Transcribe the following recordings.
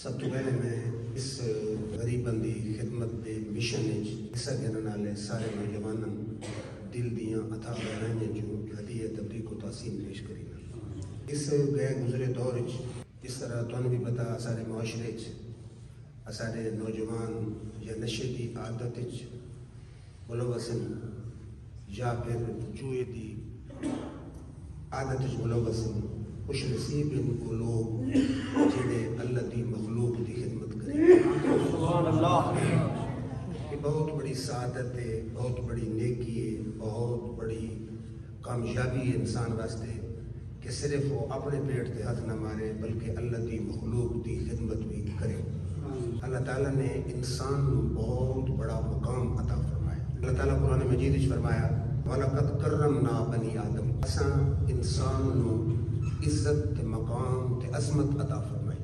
سب تو پہلے میں اس غریباں دی خدمت دے مشن وچ حصہ گھنن والے سارے نوجواناں دل دیاں عطا بہرائیاں جو ہدیہ تبریک و تحسین پیش کرینا۔ اس گئے گزرے دور وچ اس طرح تانوں بھی پتہ سارے معاشرے وچ سارے نوجوان یا نشے دی عادت وچ ملوث ہیں یا پھر جوئے دی عادت وچ ملوث ہیں۔ خوش نصیب ان کو لوگ جڑے اللہ دی مخلوق دی خدمت کریں۔ سبحان اللہ۔ یہ بہت بڑی سعادت ہے، بہت بڑی نیکی ہے، بہت بڑی کامیابی ہے انسان واسطے کہ صرف وہ اپنے پیٹ تے ہاتھ نہ مارے بلکہ اللہ دی مخلوق دی خدمت بھی کرے۔ اللہ تعالیٰ نے انسان کو بہت بڑا مقام عطا فرمایا۔ اللہ تعالیٰ قرآن مجید وچ فرمایا وَلَقَدْ كَرَّمْنَا بَنِي آدم، اساں انسان نو عزت تے مقام تے عظمت عطا فرمائی۔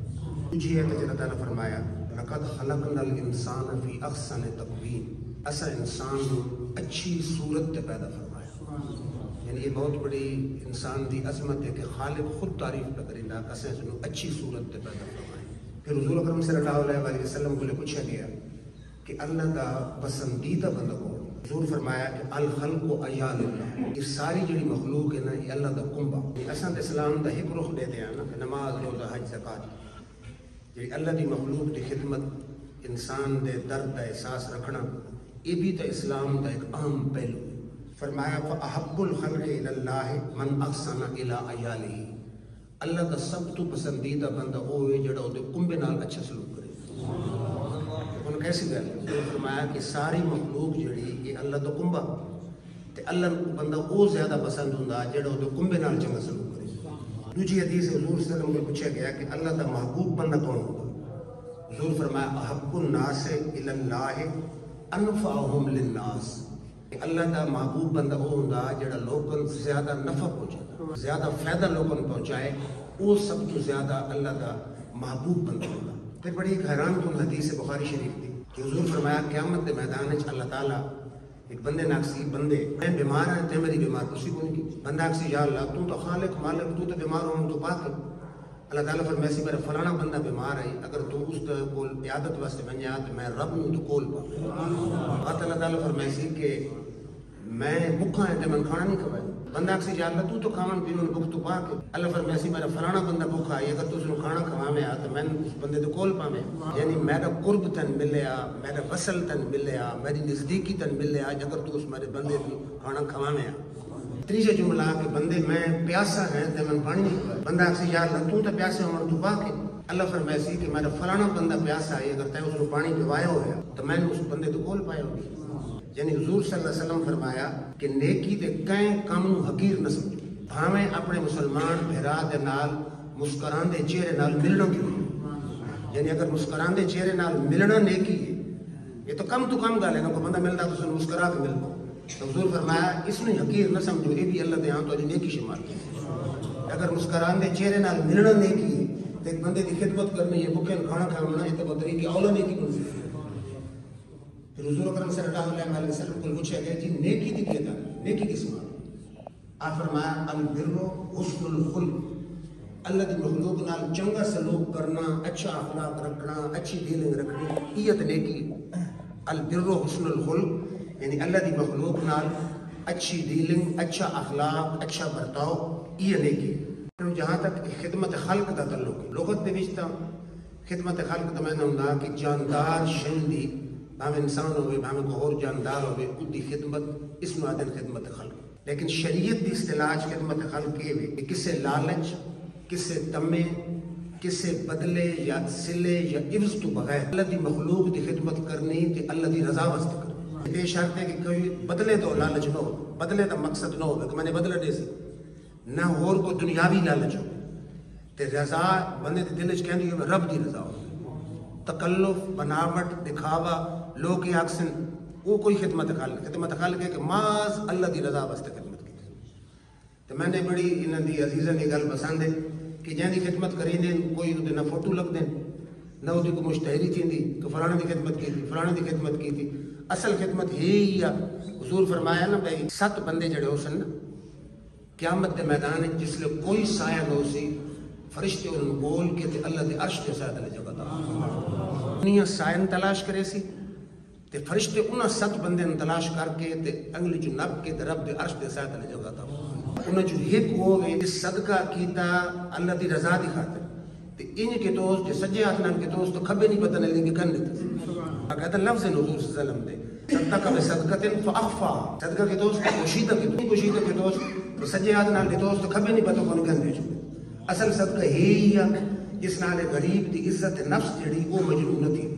دوجی ہے کہ اللہ تعالیٰ فرمایا لَقَدْ خَلَقْنَا الْإِنسَانَ فِي أَحْسَنِ تَقْوِيمٍ، اساں انسان کو اچھی صورت تے پیدا فرمایا۔ یعنی یہ بہت بڑی انسان دی عظمت ہے کہ خالق خود تعریف پہ کریندا کہ اساں اس نو اچھی صورت تے پیدا فرمایا۔ پھر حضور اکرم صلی اللہ علیہ وسلم کو پوچھا گیا کہ اللہ کا پسندیدہ بندہ کون؟ حضور فرمایا کہ الخلق عیال اللہ، یہ ساری جڑی مخلوق ہے نا یہ اللہ دا کنبا۔ اساں تے اسلام دا ایک رخ دے دیاں نا کہ نماز روزہ حج زکات، جڑی اللہ دی مخلوق دی خدمت انسان دے درد دا احساس رکھنا، یہ بھی تو اسلام دا ایک اہم پہلو۔ فرمایا فاحب الخلق الی اللہ من احسن الی عیالہ، اللہ دا سب تو پسندیدہ بندہ وہ ہے جڑا او دے کنبے نال اچھا سلوک کرے۔ انہوں کیسی گل ہے؟ فرمایا کہ ساری مخلوق جڑی یہ اللہ دا کنبا تے اللہ بندہ وہ زیادہ پسند ہوندا جڑا او دے کنبے نال چنگا سلوک کرے۔ دوجی حدیث حضور صلی اللہ علیہ وسلم کو پوچھا گیا کہ اللہ دا محبوب بندہ کون ہوگا؟ حضور فرمایا احب الناس الی اللہ انفعهم للناس، کہ اللہ دا محبوب بندہ وہ ہوندا جڑا لوکاں زیادہ نفع پہنچاتا، زیادہ فائدہ لوکاں پہنچائے، وہ سب تو زیادہ اللہ دا محبوب بندہ ہوگا۔ پھر بڑی ایک حیران کن حدیث بخاری شریف تھی کہ حضور فرمایا قیامت کے میدان وچ اللہ تعالیٰ ایک بندے ناکسی بندے میں بیمار ہے تے میری بیمار کسی کو نہیں کی، بندہ اکسی یا اللہ تو خالق مالک تو بیمار ہوں تو پاک ہے۔ اللہ تعالیٰ فرمایا سی میرا فلانا بندہ بیمار ہے، اگر تو اس کول عیادت واسطے بن جا تو میں رب نوں تو کول پا۔ بات اللہ تعالیٰ فرمایا سی کہ میں بھوکا ہے تے میں کھانا نہیں کھوایا، بندہ اکسی یا اللہ تو کھاون پینون بھوک تو پاک ہے۔ اللہ فرمایا سی میرا فلانا بندہ بھوکا ہے، اگر تو اس نوں کھانا کھواویں تو میں اس بندے دے کول پاویں۔ یعنی میرا قرب تن ملیا، میرا وصل تن ملیا، میری نزدیکی تن ملیا اگر تو اس میرے بندے کو کھانا کھواویں۔ تیسرا جملہ کہ بندے میں پیاسا ہے تے میں پانی نہیں کھوایا، بندہ اکسی یا اللہ تو پیاسے ہون تو پاک ہے۔ اللہ فرمایا سی کہ میرا فلانا بندہ پیاسا ہے، اگر تے اس نوں پانی پوایا ہویا تو میں اس بندے دے کول پایا ہوگی۔ یعنی حضور صلی اللہ علیہ وسلم فرمایا کہ نیکی دے کئیں کام نو حقیر نہ سمجھو، بھاویں اپنے مسلمان بھرا دے نال مسکراندے چہرے نال ملنا کیوں، یعنی اگر مسکراندے چہرے نال ملنا نیکی ہے، یہ تو کم گل ہے نا، کوئی بندہ ملتا تو اس نے مسکرا کے ملنا، تو حضور فرمایا اس نے حقیر نہ سمجھو، یہ بھی اللہ دے ہاں تو نیکی شمار ہے۔ اگر مسکراندے چہرے نال ملنا نیکی ہے تو ایک بندے دی خدمت کرنی ہے، بھوکے کھانا کھانا، یہ تو طریقے اولا نیکی بن ہے۔ پھر حضور اکرم صلی اللہ علیہ وسلم کو پوچھا گیا جی نیکی دی کیا ہے، نیکی کس معنی؟ آپ فرمایا البر حسن الخلق، اللہ دی مخلوق نال چنگا سلوک کرنا، اچھا اخلاق رکھنا، اچھی ڈیلنگ رکھنی، یہ تنیکی ہے۔ البر حسن الخلق یعنی اللہ دی مخلوق نال اچھی ڈیلنگ، اچھا اخلاق، اچھا برتاؤ، یہ نیکی ہے۔ جہاں تک خدمت خلق دا تعلق ہے، لغت دے وچ تاں خدمت خلق دا معنی ہوندا کہ جاندار شے دی، بھاویں انسان ہوئے بھاویں کوئی اور جاندار ہوئے، اس دی خدمت، اس نو آدھن خدمت خلق۔ لیکن شریعت دی اصطلاح خدمت خلق یہ ہے کہ کسے لالچ، کسے تمے، کسے بدلے یا سلے یا عوض تو بغیر اللہ دی مخلوق دی خدمت کرنی تے اللہ دی رضا واسطے کرنی۔ یہ شرط ہے کہ کوئی بدلے تو لالچ نہ ہو، بدلے دا مقصد نہ ہو کہ میں نے بدلہ دے سی، نہ اور کوئی دنیاوی لالچ ہو، تے رضا بندے دے دل وچ کہندی ہے رب دی رضا ہو۔ تکلف، بناوٹ، دکھاوا، لوگ یہ آکسن وہ کوئی خدمت خلق ہے کہ ماز اللہ دی رضا واسطے خدمت کی۔ تو میں نے بڑی انہاں دی عزیزاں دی گل پسند ہے کہ جہاں دی خدمت کری دیں کوئی وہ نہ فوٹو لگ دیں نہ وہ کوئی مشتہری تھی کہ فلانا دی خدمت کی تھی، فلانا دی خدمت کی تھی۔ اصل خدمت ہی ہے، حضور فرمایا نا بھائی 7 بندے جڑے ہو سن قیامت کے میدان جس لئے کوئی سایہ نہ ہو سی فرشتے انہوں بول کے تے اللہ دے عرش دے ساتھ لے جگہ دا دنیا سائن تلاش کرے سی تے فرشتے انہاں 7 بندے تلاش کر کے تے انگلی جو نب کے تے رب دے عرش دے ساتھ لے جگہ دا انہاں جو ایک ہوئے اس صدقہ کیتا اللہ دی رضا دی خاطر تے انج کے دوست جو سجے ہاتھ نال کے دوست تو کھبے نہیں پتہ نہیں کہ کن نہیں کہتا لفظ حضور صلی اللہ علیہ وسلم دے صدقہ بصدقۃ فاخفا صدقہ کے دوست پوشیدہ کے دوست تو سجے ہاتھ نال کے دوست تو کھبے نہیں پتہ کون کن دے اصل صدقہ ہی ہے جس نال غریب دی عزت نفس جڑی وہ مجروح نہ تھی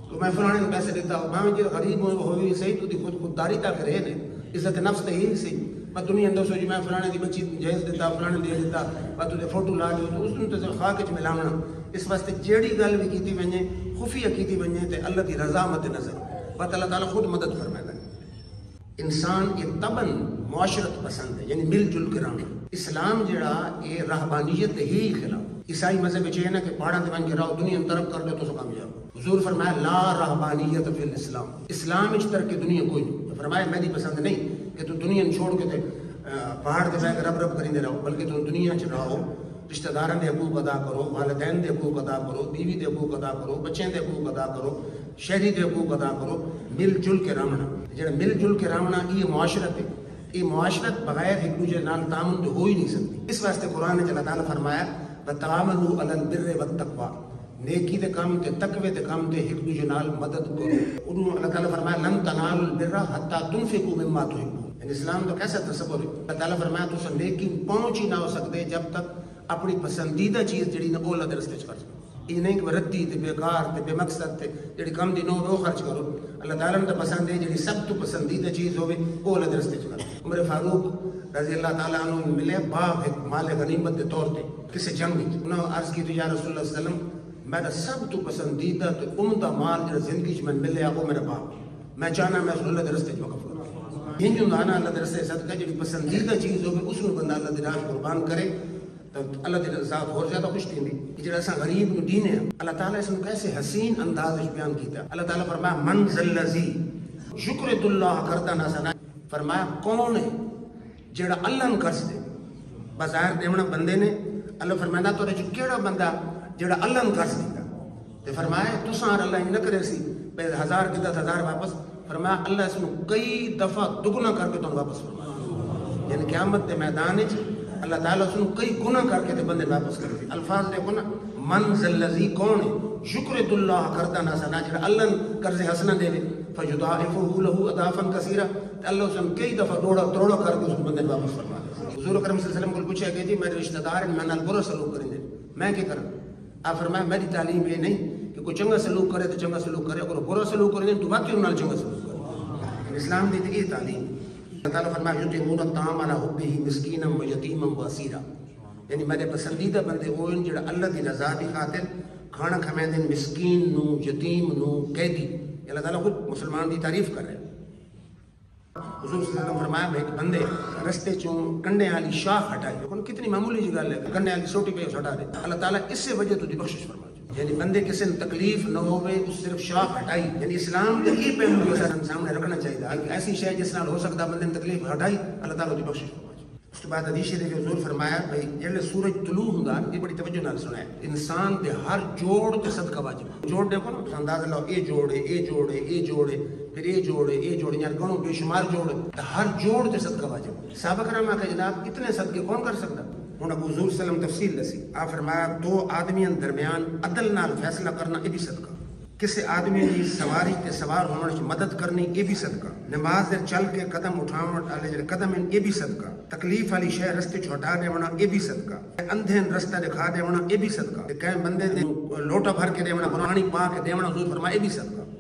تو میں فلانے نے پیسے دیتا ہوں میں جو غریب ہوئی صحیح تو دی خودداری تک رہے نے عزت نفس تے ہی سی میں دنیا اندر سوچی میں فلانے دی بچی جہیز دیتا فلانے دے دیتا میں تجھے فوٹو لا دیو تو اس نے تو خاک وچ ملاونا اس واسطے جیڑی گل بھی کیتی ونجے خفیہ کیتی ونجے تے اللہ دی رضا مد نظر بات اللہ تعالیٰ خود مدد فرمائے گا انسان یہ طبعاً معاشرت پسند ہے یعنی مل جل کے رہنا اسلام جڑا یہ رہبانیت ہی خلاف عیسائی مذہب ہے نا کہ پہاڑاں تے بن کے رہو دنیا طرف کر دے تو سو کامیاب حضور فرمایا لا رہبانیت فی الاسلام اسلام وچ ترک دنیا کوئی نہیں فرمایا میری پسند نہیں کہ تو دنیا چھوڑ کے تے پہاڑ تے بیٹھ کے رب رب کریندے رہو بلکہ تو دنیا وچ رہو رشتہ داراں دے حقوق ادا کرو والدین دے حقوق ادا کرو بیوی دے حقوق ادا کرو بچے دے حقوق ادا کرو شہری دے حقوق ادا کرو مل جل کے رہنا جڑا مل جل کے رہنا یہ معاشرت ہے یہ معاشرت بغیر ایک دوسرے نال تعاون ہو ہی نہیں سکتی اس واسطے قرآن نے اللہ تعالیٰ فرمایا وتعاونوا علی البر والتقوی نیکی دے کام تے تقوی دے کام تے ایک دوسرے نال مدد کرو انہوں اللہ تعالیٰ فرمایا لن تنالوا البر حتی تنفقوا مما تحبون یعنی اسلام تو کیسا تصور ہے اللہ تعالیٰ فرمایا تو نیکی پہنچ ہی نہ ہو سکتے جب تک اپنی پسندیدہ چیز جڑی نہ اللہ دے رستے چ خرچ کرو یہ نہیں کہ ردی تے بیکار تے بے مقصد تے جڑی کم دی نو وہ خرچ کرو اللہ تعالیٰ نے تو پسند ہے جڑی سب تو پسندیدہ چیز ہوے وہ اللہ دے رستے چ کرو عمر فاروق رضی اللہ تعالیٰ عنہ ملے باغ ایک مال غنیمت دے طور تے کسی جنگ وچ انہوں نے عرض کی تو یا رسول اللہ صلی اللہ علیہ وسلم میرا سب تو پسندیدہ تے عمدہ مال جڑا زندگی چ میں ملیا وہ میرا باغ میں چاہنا میں اللہ دے رستے چ وقف کروں یہ جو نانا اللہ دے رستے صدقہ جڑی پسندیدہ چیز ہوے اس کو بندہ اللہ دے راہ قربان کرے تو اللہ تعالیٰ ذات اور زیادہ خوش تھی یہ جڑا اساں غریب نو دین ہے اللہ تعالیٰ اس کو کیسے حسین انداز میں بیان کیتا اللہ تعالیٰ فرمایا من ذل الذی شکر اللہ کرتا نہ سنا فرمایا کون ہے جڑا اللہ نو قرض دے بظاہر دیونا بندے نے اللہ فرمایا تو جو کیڑا بندہ جڑا اللہ نو قرض دیندا تے فرمایا تساں اللہ نہ کرے سی 1000 کی 10,000 واپس فرمایا اللہ اس کو کئی دفعہ دگنا کر کے تو واپس فرمایا یعنی قیامت کے میدان وچ اللہ تعالیٰ اس نے کئی گناہ کر کے تے بندے واپس کر دی الفاظ دیکھو نا من ذلذی کون ہے شکر اللہ کرتا نہ سنا جڑا اللہ قرض حسنہ دے فیضاعفہ لہ اضعافا کثیرا تے اللہ اس نے کئی دفعہ توڑا کر کے اس بندے واپس فرما دے حضور اکرم صلی اللہ علیہ وسلم کو پوچھا کہ جی میرے رشتہ دار میں نال برا سلوک کریں میں کیا کروں آپ فرمایا میری تعلیم یہ نہیں کہ کوئی چنگا سلوک کرے تو چنگا سلوک کرے اگر برا سلوک کرے تو باقی نال چنگا سلوک کرے اسلام دی یہ تعلیم اللہ تعالیٰ فرمایا یطعمون الطعام علی حبہ مسکینا و یتیما و اسیرا یعنی میرے پسندیدہ بندے وہ ہیں جڑا اللہ دی رضا دی خاطر کھانا کھویندے مسکین نو یتیم نو قیدی اللہ تعالیٰ خود مسلمان دی تعریف کر رہے ہیں حضور صلی اللہ علیہ وسلم فرمایا ایک بندے رستے چوں کنڈے والی شاخ ہٹائی دیکھو کتنی معمولی جی گل ہے کنڈے والی سوٹی پہ ہٹا دے اللہ تعالیٰ اس سے وجہ تو دی بخشش فرما یعنی بندے کسی نے تکلیف نہ ہوئے اس صرف شاخ ہٹائی یعنی اسلام کے یہ پہلو سامنے رکھنا چاہیے ایسی شے جس نال ہو سکتا بندے نے تکلیف ہٹائی اللہ تعالیٰ دی بخشش فرما اس کے بعد حدیث شریف حضور فرمایا بھائی جلے سورج طلوع ہوندا یہ بڑی توجہ نال سنا ہے انسان دے ہر جوڑ تے صدقہ واجب جوڑ دیکھو نا اندازہ لاؤ اے جوڑے اے جوڑے اے جوڑے پھر اے جوڑے یعنی گنوں بے شمار جوڑ ہر جوڑ تے صدقہ واجب صحابہ کرام کہ جناب اتنے صدقے کون کر سکتا ہوں ابو حضور صلی اللہ علیہ وسلم تفصیل دسی آپ فرمایا 2 آدمیاں درمیان عدل نال فیصلہ کرنا یہ بھی صدقہ کسی آدمی کی سواری تے سوار ہونے کی مدد کرنی یہ بھی صدقہ نماز دے چل کے قدم اٹھاون والے جڑے قدم ہیں یہ بھی صدقہ تکلیف والی شے رستے چ ہٹا دیونا یہ بھی صدقہ اندھے رستہ دکھا دیونا یہ بھی صدقہ کہیں بندے دے لوٹا بھر کے دیونا پانی پا کے دیونا حضور فرمایا یہ بھی صدقہ